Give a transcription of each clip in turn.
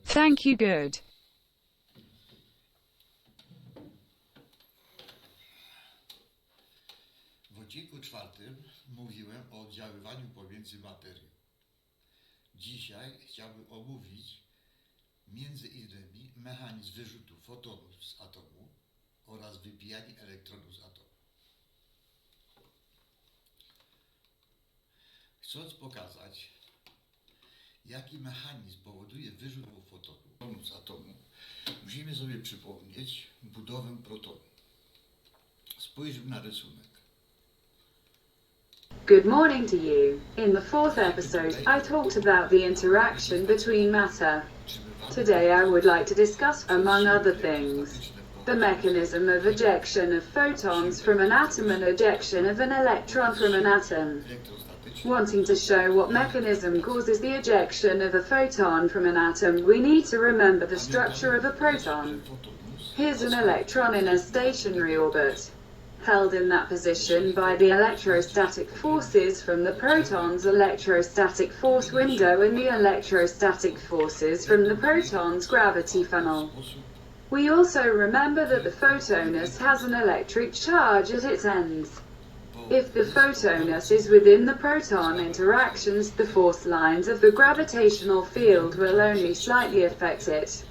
Thank you, good. W odcinku 4 mówiłem o oddziaływaniu pomiędzy materią. Dzisiaj chciałbym omówić między innymi mechanizm wyrzutu fotonów z atomu oraz wypijania elektronów z atomu. Chcąc pokazać, jaki mechanizm powoduje wyrzut fotonów z atomu, musimy sobie przypomnieć budowę protonu. Spójrzmy na rysunek. Good morning to you. In the fourth episode, I talked about the interaction between matter. Today I would like to discuss, among other things, the mechanism of ejection of photons from an atom and ejection of an electron from an atom. Wanting to show what mechanism causes the ejection of a photon from an atom, we need to remember the structure of a proton. Here's an electron in a stationary orbit, held in that position by the electrostatic forces from the proton's electrostatic force window and the electrostatic forces from the proton's gravity funnel. We also remember that the photonus has an electric charge at its ends. If the photonus is within the proton interactions, the force lines of the gravitational field will only slightly affect it,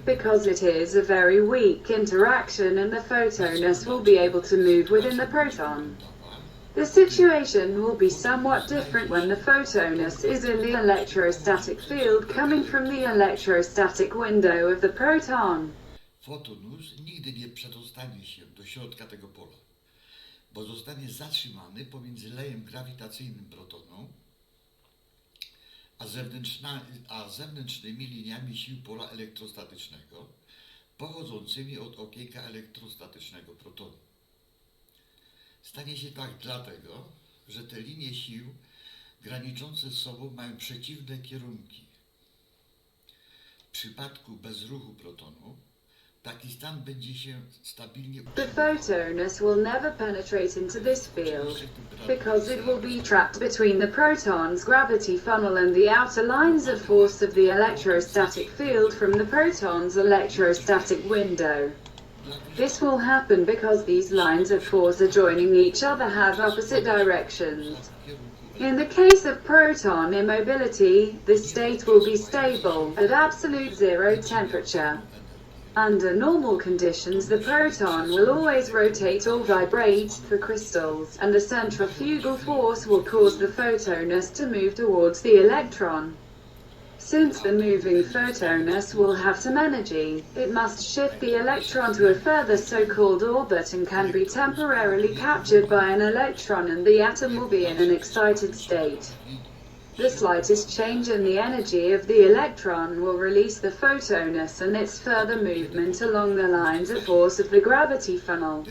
because it is a very weak interaction and the photonus will be able to move within the proton. The situation will be somewhat different when the photonus is in the electrostatic field coming from the electrostatic window of the proton. Fotonus nigdy nie przedostanie się do środka tego pola, bo zostanie zatrzymany pomiędzy lejem grawitacyjnym protonu a zewnętrznymi liniami sił pola elektrostatycznego pochodzącymi od okienka elektrostatycznego protonu. Stanie się tak dlatego, że te linie sił graniczące z sobą mają przeciwne kierunki. W przypadku bezruchu protonu taki stan będzie się stabilnie The utrzymywał. photonus will never penetrate into this field, because it will be trapped between the proton's gravity funnel and the outer lines of force of the electrostatic field from the proton's electrostatic window. This will happen because these lines of force adjoining each other have opposite directions. In the case of proton immobility, the state will be stable at absolute zero temperature. Under normal conditions, the proton will always rotate or vibrate for crystals, and the centrifugal force will cause the photonus to move towards the electron. Since the moving photonus will have some energy, it must shift the electron to a further so-called orbit and can be temporarily captured by an electron, and the atom will be in an excited state. The slightest change in the energy of the electron will release the photonus and its further movement along the lines of force of the gravity funnel.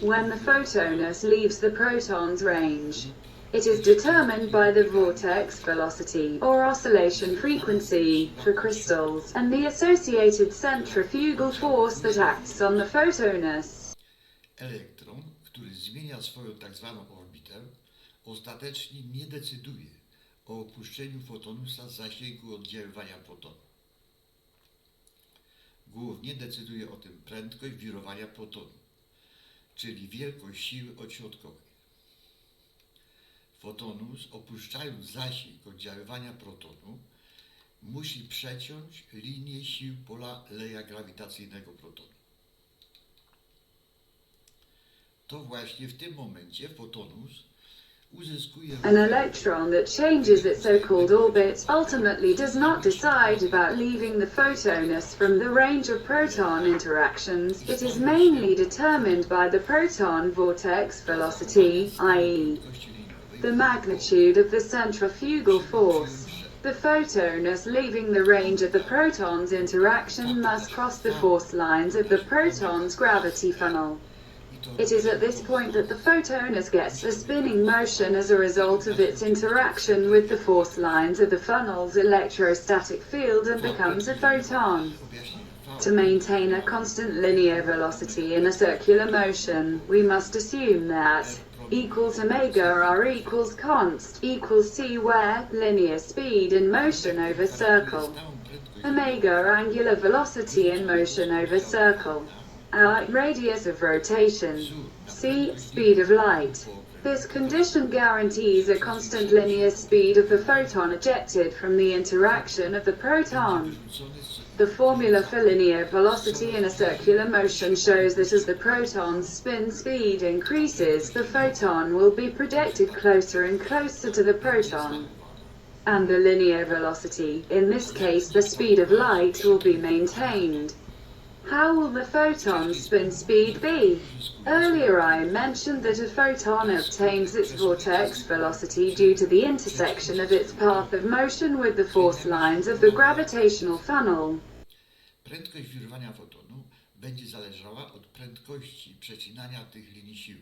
When the photonus leaves the proton's range, it is determined by the vortex velocity, or oscillation frequency, for crystals, and the associated centrifugal force that acts on the photonus. Elektron, który zmienia swoją tak zwaną orbitę, ostatecznie nie decyduje o opuszczeniu fotonusa z zasięgu oddziaływania protonu. Głównie decyduje o tym prędkość wirowania protonu, czyli wielkość siły odśrodkowej. Fotonus, opuszczając zasięg oddziaływania protonu, musi przeciąć linię sił pola leja grawitacyjnego protonu. To właśnie w tym momencie fotonus uzyskuje An electron that changes its so-called orbit ultimately does not decide about leaving the photonus from the range of proton interactions. It is mainly determined by the proton vortex velocity, i.e., the magnitude of the centrifugal force. The photonus leaving the range of the proton's interaction must cross the force lines of the proton's gravity funnel. It is at this point that the photonus gets a spinning motion as a result of its interaction with the force lines of the funnel's electrostatic field and becomes a photon. To maintain a constant linear velocity in a circular motion, we must assume that equals omega r equals const equals c, where linear speed in motion over circle, omega angular velocity in motion over circle, r radius of rotation, c speed of light. This condition guarantees a constant linear speed of the photon ejected from the interaction of the proton. The formula for linear velocity in a circular motion shows that as the proton's spin speed increases, the photon will be projected closer and closer to the proton. And the linear velocity, in this case the speed of light, will be maintained. How will the photon's spin speed be? Earlier I mentioned that a photon obtains its vortex velocity due to the intersection of its path of motion with the force lines of the gravitational funnel. Prędkość wirowania fotonu będzie zależała od prędkości przecinania tych linii sił,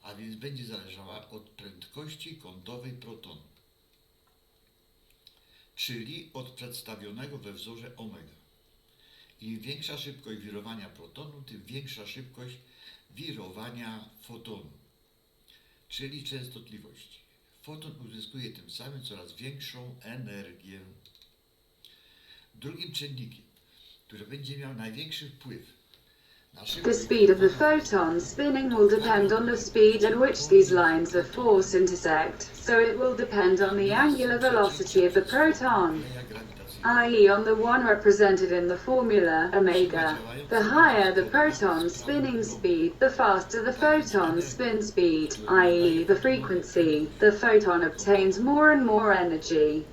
a więc będzie zależała od prędkości kątowej protonu, czyli od przedstawionego we wzorze omega. Im większa szybkość wirowania protonu, tym większa szybkość wirowania fotonu, czyli częstotliwości. Foton uzyskuje tym samym coraz większą energię. Drugim czynnikiem, który będzie miał największy wpływ na The szybkość speed of the photon spinning will depend on the speed at which these lines of force intersect, so it will depend on the angular velocity of the proton, i.e. on the one represented in the formula, omega. The higher the proton spinning speed, the faster the photon spin speed, i.e. the frequency. The photon obtains more and more energy.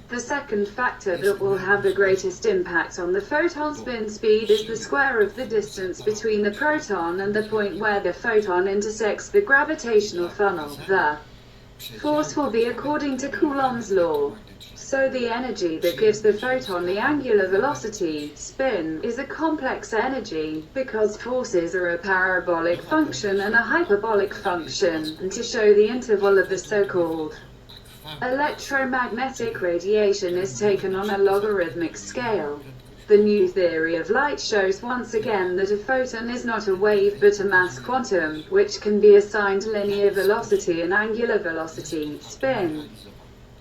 The second factor that will have the greatest impact on the photon spin speed is the square of the distance between the proton and the point where the photon intersects the gravitational funnel. The force will be according to Coulomb's law. So the energy that gives the photon the angular velocity, spin, is a complex energy, because forces are a parabolic function and a hyperbolic function, and to show the interval of the so-called electromagnetic radiation is taken on a logarithmic scale. The new theory of light shows once again that a photon is not a wave but a mass quantum, which can be assigned linear velocity and angular velocity, spin.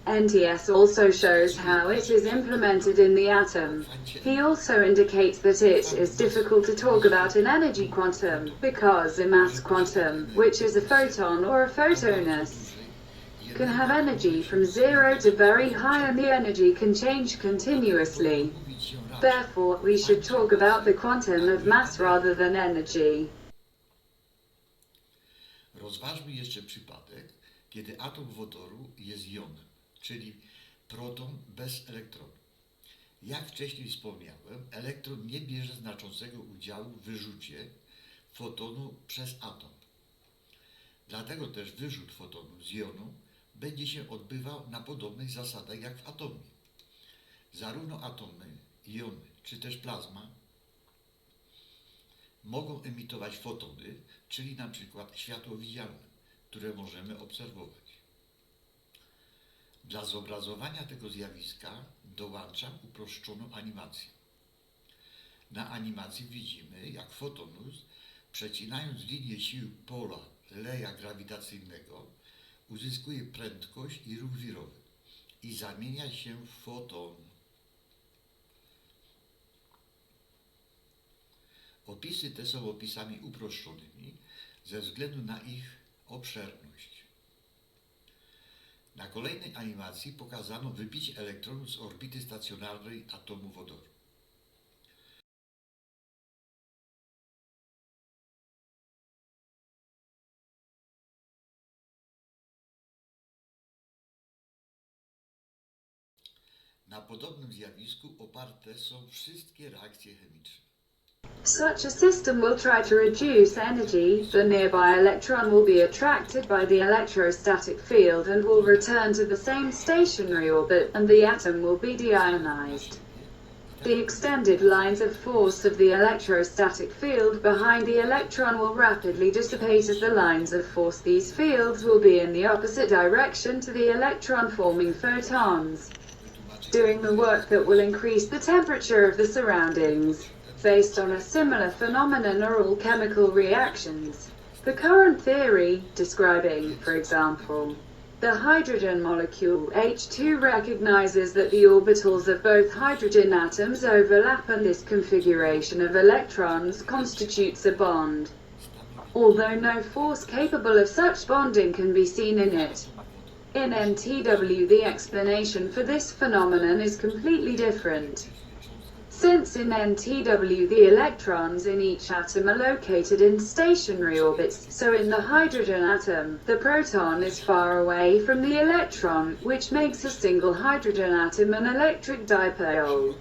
NTS also shows how it is implemented in the atom. He also indicates that it is difficult to talk about an energy quantum, because a mass quantum, which is a photon or a photonus, can have energy from 0 to very high, and the energy can change continuously. Therefore, we should talk about the quantum of mass rather than energy. Rozważmy jeszcze przypadek, kiedy atom wodoru jest jonem, czyli proton bez elektronu. Jak wcześniej wspomniałem, elektron nie bierze znaczącego udziału w wyrzucie fotonu przez atom. Dlatego też wyrzut fotonu z jonu będzie się odbywał na podobnych zasadach jak w atomie. Zarówno atomy, jony czy też plazma mogą emitować fotony, czyli na przykład światło widzialne, które możemy obserwować. Dla zobrazowania tego zjawiska dołączam uproszczoną animację. Na animacji widzimy, jak fotonus, przecinając linię sił pola leja grawitacyjnego, uzyskuje prędkość i ruch wirowy i zamienia się w foton. Opisy te są opisami uproszczonymi ze względu na ich obszerność. Na kolejnej animacji pokazano wybicie elektronu z orbity stacjonarnej atomu wodoru. Na podobnym zjawisku oparte są wszystkie reakcje chemiczne. Such a system will try to reduce energy. The nearby electron will be attracted by the electrostatic field and will return to the same stationary orbit, and the atom will be deionized. The extended lines of force of the electrostatic field behind the electron will rapidly dissipate as the lines of force these fields will be in the opposite direction to the electron-forming photons, doing the work that will increase the temperature of the surroundings. Based on a similar phenomenon are all chemical reactions. The current theory, describing, for example, the hydrogen molecule H2 recognizes that the orbitals of both hydrogen atoms overlap and this configuration of electrons constitutes a bond, although no force capable of such bonding can be seen in it. In NTW, the explanation for this phenomenon is completely different. Since in NTW the electrons in each atom are located in stationary orbits, so in the hydrogen atom, the proton is far away from the electron, which makes a single hydrogen atom an electric dipole.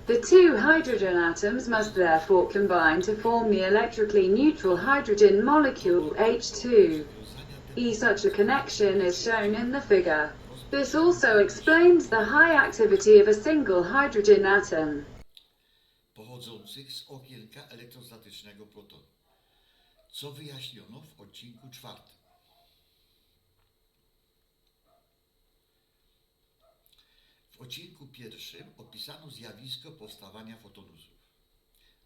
The two hydrogen atoms must therefore combine to form the electrically neutral hydrogen molecule H2. Such a connection is shown in the figure. This also explains the high activity of a single hydrogen atom pochodzących z okienka elektrostatycznego protonu, co wyjaśniono w odcinku 4. W odcinku 1 opisano zjawisko powstawania fotonusów.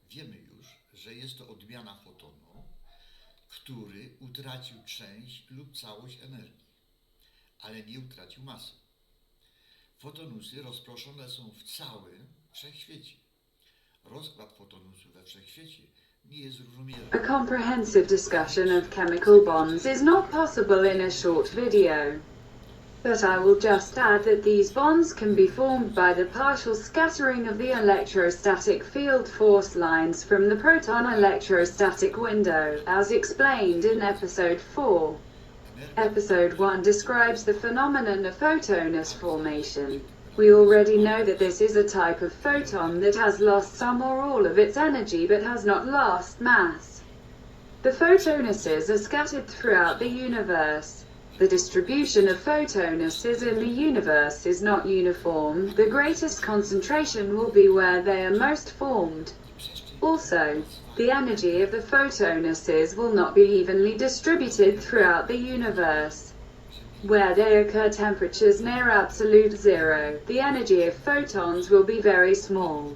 Wiemy już, że jest to odmiana fotonu, który utracił część lub całość energii, ale nie utracił masy. Fotonusy rozproszone są w całym wszechświecie. Rozkład fotonusu we wszechświecie nie jest równomierny. A comprehensive discussion of chemical bonds is not possible in a short video. But I will just add that these bonds can be formed by the partial scattering of the electrostatic field force lines from the proton electrostatic window, as explained in Episode 4. Episode 1 describes the phenomenon of photonus formation. We already know that this is a type of photon that has lost some or all of its energy but has not lost mass. The photonuses are scattered throughout the universe. The distribution of photonuses in the universe is not uniform. The greatest concentration will be where they are most formed. Also, the energy of the photonuses will not be evenly distributed throughout the universe. Where they occur temperatures near absolute zero, the energy of photons will be very small.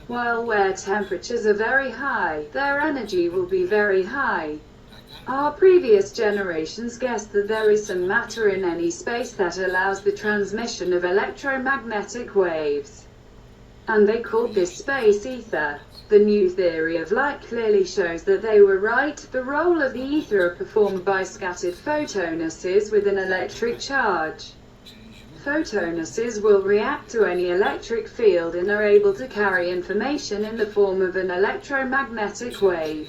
While where temperatures are very high, their energy will be very high. Our previous generations guessed that there is some matter in any space that allows the transmission of electromagnetic waves, and they called this space ether. The new theory of light clearly shows that they were right. The role of the ether are performed by scattered photonuses with an electric charge. Photonuses will react to any electric field and are able to carry information in the form of an electromagnetic wave.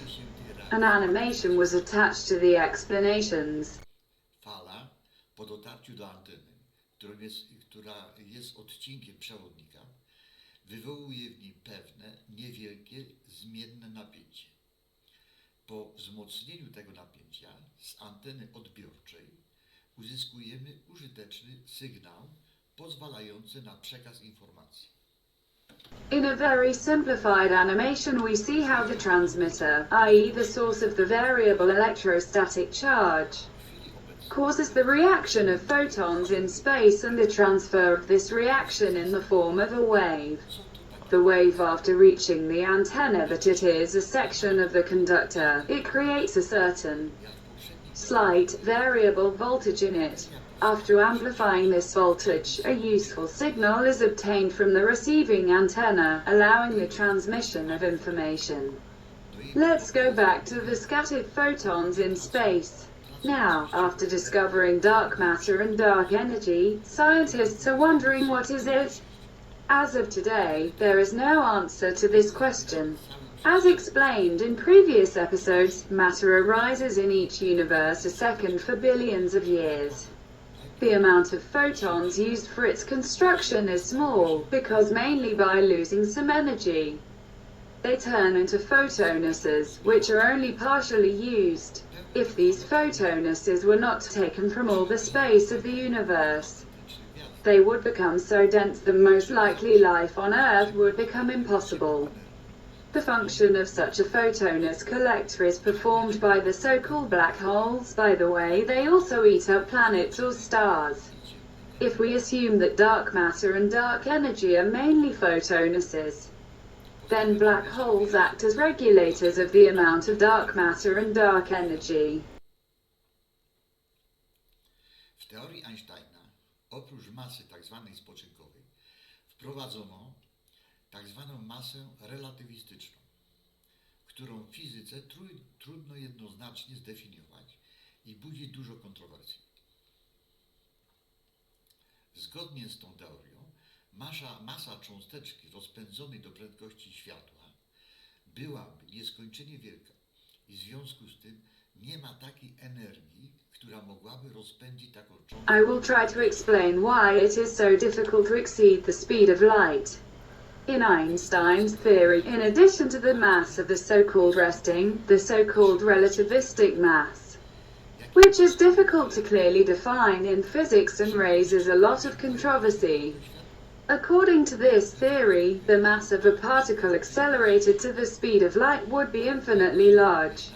An animation was attached to the explanations. Fala po dotarciu do anteny, która jest odcinkiem przewodnika, wywołuje w niej pewne, niewielkie, zmienne napięcie. Po wzmocnieniu tego napięcia z anteny odbiorczej uzyskujemy użyteczny sygnał pozwalający na przekaz informacji. In a very simplified animation we see how the transmitter, i.e. the source of the variable electrostatic charge, causes the reaction of photons in space and the transfer of this reaction in the form of a wave. The wave, after reaching the antenna, that it is a section of the conductor, it creates a certain slight variable voltage in it. After amplifying this voltage, a useful signal is obtained from the receiving antenna, allowing the transmission of information. Let's go back to the scattered photons in space. Now, after discovering dark matter and dark energy, scientists are wondering what is it? As of today, there is no answer to this question. As explained in previous episodes, matter arises in each universe a second for billions of years. The amount of photons used for its construction is small, because mainly by losing some energy, they turn into photonuses, which are only partially used. If these photonuses were not taken from all the space of the universe, they would become so dense that most likely life on Earth would become impossible. The function of such a photonus collector is performed by the so-called black holes. By the way, they also eat up planets or stars. If we assume that dark matter and dark energy are mainly photonuses, Then black holes act as regulators of the amount of dark matter and dark energy. W teorii Einsteina, oprócz masy tzw. spoczynkowej, wprowadzono tzw. masę relatywistyczną, którą w fizyce trudno jednoznacznie zdefiniować i budzi dużo kontrowersji. Zgodnie z tą teorią, masa cząsteczki rozpędzonej do prędkości światła byłaby nieskończenie wielka i w związku z tym nie ma takiej energii, która mogłaby rozpędzić taką cząstkę. I will try to explain why it is so difficult to exceed the speed of light. In Einstein's theory, in addition to the mass of the so-called resting, the so-called relativistic mass, which is difficult to clearly define in physics and raises a lot of controversy. According to this theory, the mass of a particle accelerated to the speed of light would be infinitely large,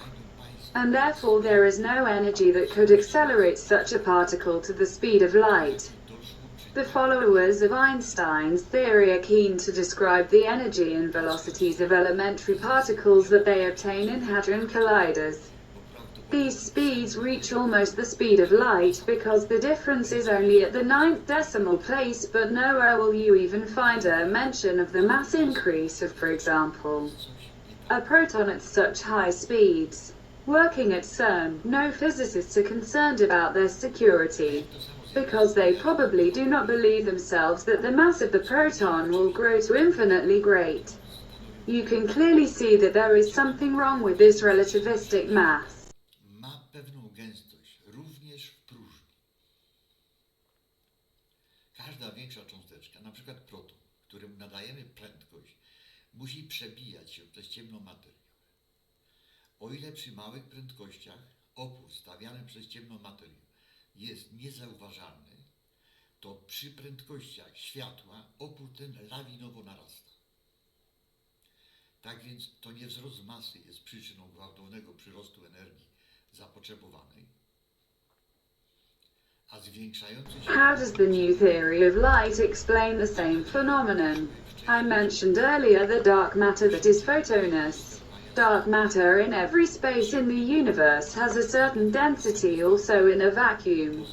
and therefore there is no energy that could accelerate such a particle to the speed of light. The followers of Einstein's theory are keen to describe the energy and velocities of elementary particles that they obtain in hadron colliders. These speeds reach almost the speed of light because the difference is only at the 9th decimal place, but nowhere will you even find a mention of the mass increase of, for example, a proton at such high speeds. Working at CERN, no physicists are concerned about their security, because they probably do not believe themselves that the mass of the proton will grow to infinitely great. You can clearly see that there is something wrong with this relativistic mass. Ma pewną gęstość, również w próżni. Każda większa cząsteczka, np. proton, któremu nadajemy prędkość, musi przebijać się przez ciemną materię. O ile przy małych prędkościach opór stawiany przez ciemną materię jest niezauważalny, to przy prędkościach światła opór ten lawinowo narasta. Tak więc to nie wzrost masy jest przyczyną gwałtownego przyrostu energii zapotrzebowanej, a zwiększający się... How does the new theory of light explain the same phenomenon? I mentioned earlier the dark matter that is photonus. Dark matter in every space in the universe has a certain density, also in a vacuum.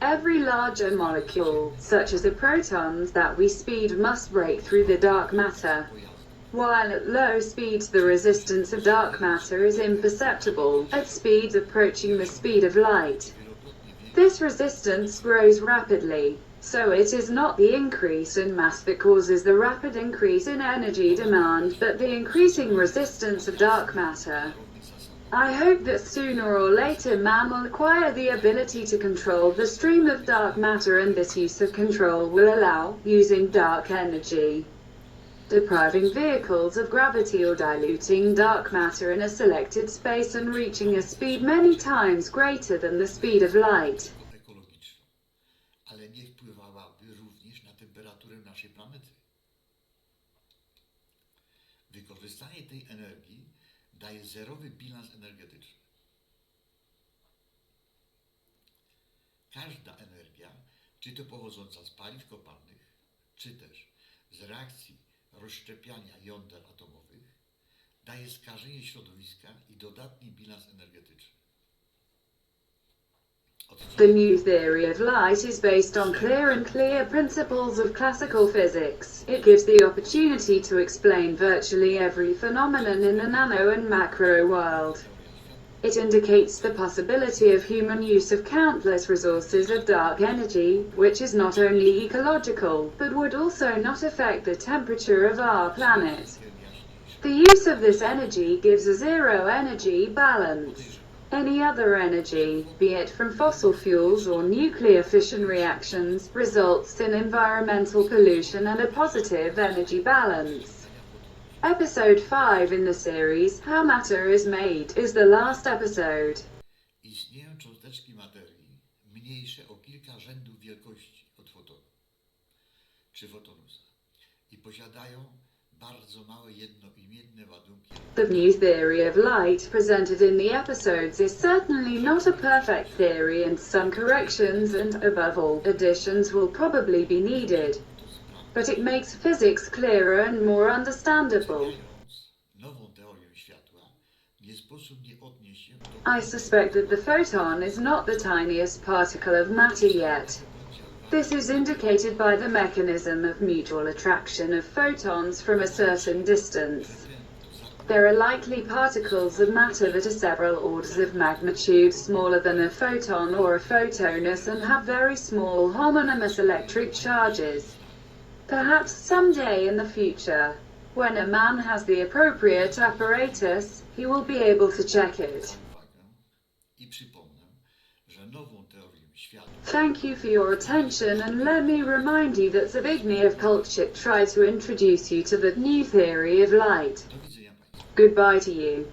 Every larger molecule, such as the protons that we speed, must break through the dark matter. While at low speeds the resistance of dark matter is imperceptible, at speeds approaching the speed of light, this resistance grows rapidly. So it is not the increase in mass that causes the rapid increase in energy demand, but the increasing resistance of dark matter. I hope that sooner or later man will acquire the ability to control the stream of dark matter, and this use of control will allow using dark energy, depriving vehicles of gravity or diluting dark matter in a selected space and reaching a speed many times greater than the speed of light. ekologiczną, ale nie wpływałaby również na temperaturę naszej planety. Wykorzystanie tej energii daje zerowy bilans energetyczny. Każda energia, czy to pochodząca z paliw kopalnych, czy też z reakcji rozszczepiania jąder atomowych, daje skażenie środowiska i dodatni bilans energetyczny. The new theory of light is based on clear principles of classical physics. It gives the opportunity to explain virtually every phenomenon in the nano and macro world. It indicates the possibility of human use of countless resources of dark energy, which is not only ecological, but would also not affect the temperature of our planet. The use of this energy gives a zero energy balance. Any other energy, be it from fossil fuels or nuclear fission reactions, results in environmental pollution and a positive energy balance. Episode 5 in the series, How Matter is Made, is the last episode. Istnieją cząsteczki materii mniejsze o kilka rzędów wielkości od fotonu, czy fotonusa, i posiadają bardzo małe jednoimienne ładunki. The new theory of light presented in the episodes is certainly not a perfect theory, and some corrections and, above all, additions will probably be needed. but it makes physics clearer and more understandable. Przyjmując nową teorię światła, nie sposób nie odnieść się do I suspect that the photon is not the tiniest particle of matter yet. This is indicated by the mechanism of mutual attraction of photons from a certain distance. There are likely particles of matter that are several orders of magnitude smaller than a photon or a photonus and have very small homonymous electric charges. Perhaps someday in the future, when a man has the appropriate apparatus, he will be able to check it. uwagę i przypomnę, że nową teorię światła Thank you for your attention, and let me remind you that Zbigniew Kolchik tried to introduce you to the new theory of light. do widzenia Państwu. Goodbye to you.